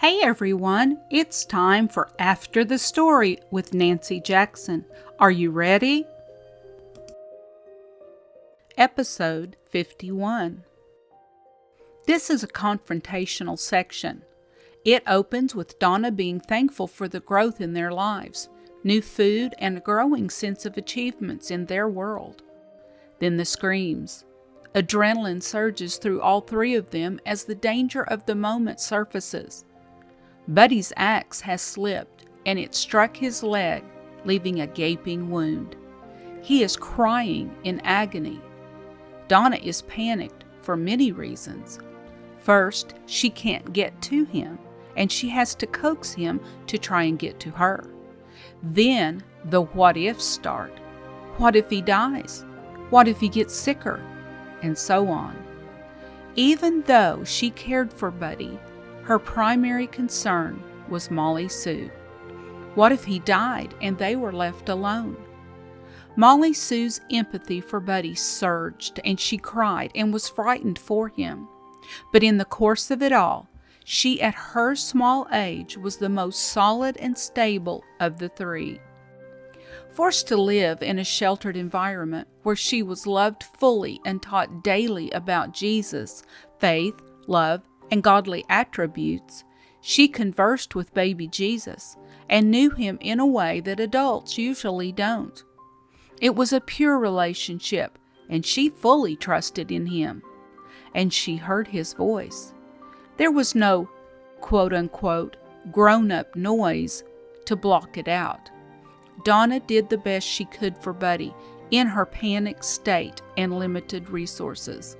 Hey everyone, it's time for After the Story with Nancy Jackson. Are you ready? Episode 51. This is a confrontational section. It opens with Donna being thankful for the growth in their lives, new food, and a growing sense of achievements in their world. Then the screams. Adrenaline surges through all three of them as the danger of the moment surfaces. Buddy's axe has slipped, and it struck his leg, leaving a gaping wound. He is crying in agony. Donna is panicked for many reasons. First, she can't get to him, and she has to coax him to try and get to her. Then the what-ifs start. What if he dies? What if he gets sicker? And so on. Even though she cared for Buddy, her primary concern was Molly Sue. What if he died and they were left alone? Molly Sue's empathy for Buddy surged, and she cried and was frightened for him. But in the course of it all, she at her small age was the most solid and stable of the three. Forced to live in a sheltered environment where she was loved fully and taught daily about Jesus, faith, love, and godly attributes, she conversed with baby Jesus and knew him in a way that adults usually don't. It was a pure relationship, and she fully trusted in him. And she heard his voice. There was no quote-unquote grown-up noise to block it out. Donna did the best she could for Buddy in her panicked state and limited resources.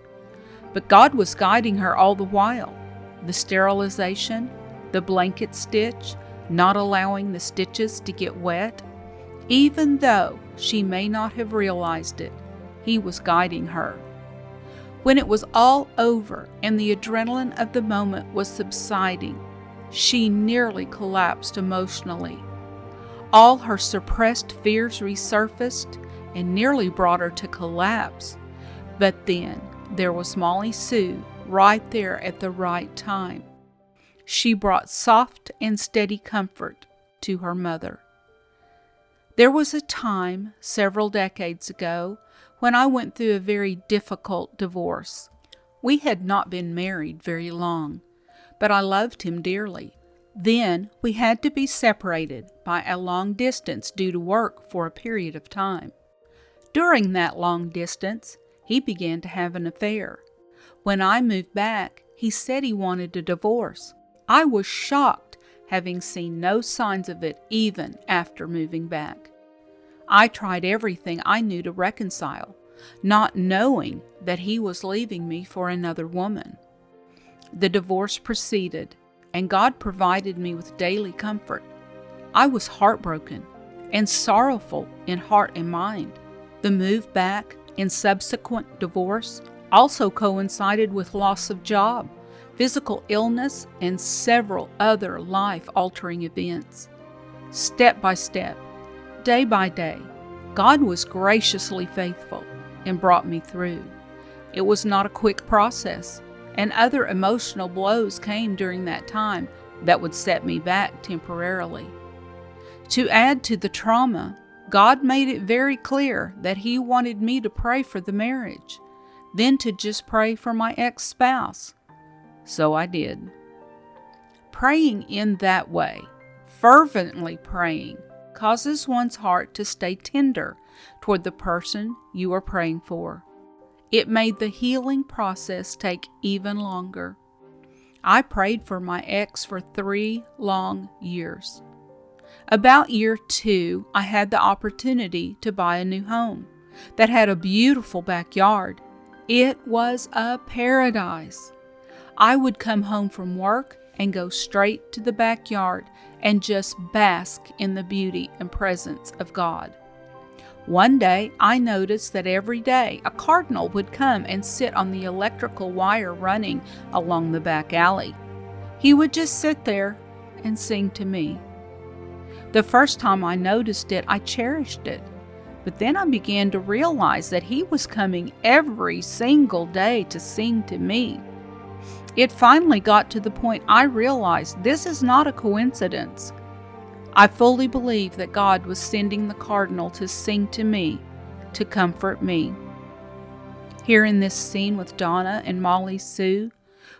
But God was guiding her all the while. The sterilization, the blanket stitch, not allowing the stitches to get wet. Even though she may not have realized it, He was guiding her. When it was all over and the adrenaline of the moment was subsiding, she nearly collapsed emotionally. All her suppressed fears resurfaced and nearly brought her to collapse. But then there was Molly Sue right there at the right time. She brought soft and steady comfort to her mother. There was a time several decades ago when I went through a very difficult divorce. We had not been married very long, but I loved him dearly. Then we had to be separated by a long distance due to work for a period of time. During that long distance, he began to have an affair. When I moved back, he said he wanted a divorce. I was shocked, having seen no signs of it even after moving back. I tried everything I knew to reconcile, not knowing that he was leaving me for another woman. The divorce proceeded, and God provided me with daily comfort. I was heartbroken and sorrowful in heart and mind. The move back and subsequent divorce also coincided with loss of job, physical illness, and several other life-altering events. Step by step, day by day, God was graciously faithful and brought me through. It was not a quick process, and other emotional blows came during that time that would set me back temporarily. To add to the trauma, God made it very clear that He wanted me to pray for the marriage, then to just pray for my ex-spouse. So I did. Praying in that way, fervently praying, causes one's heart to stay tender toward the person you are praying for. It made the healing process take even longer. I prayed for my ex for 3 long years. About year 2, I had the opportunity to buy a new home that had a beautiful backyard. It was a paradise. I would come home from work and go straight to the backyard and just bask in the beauty and presence of God. One day, I noticed that every day a cardinal would come and sit on the electrical wire running along the back alley. He would just sit there and sing to me. The first time I noticed it, I cherished it. But then I began to realize that he was coming every single day to sing to me. It finally got to the point I realized this is not a coincidence. I fully believe that God was sending the cardinal to sing to me, to comfort me. Here in this scene with Donna and Molly Sue,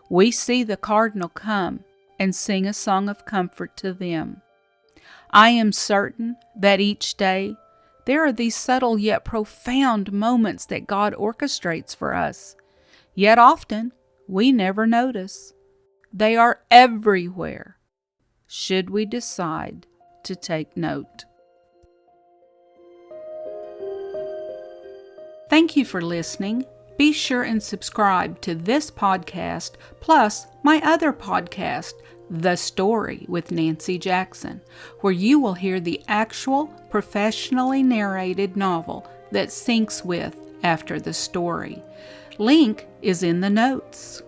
we see the cardinal come and sing a song of comfort to them. I am certain that each day there are these subtle yet profound moments that God orchestrates for us, yet often we never notice. They are everywhere, should we decide to take note. Thank you for listening. Be sure and subscribe to this podcast, plus my other podcast, The Story with Nancy Jackson, where you will hear the actual professionally narrated novel that syncs with after the story. Link is in the notes.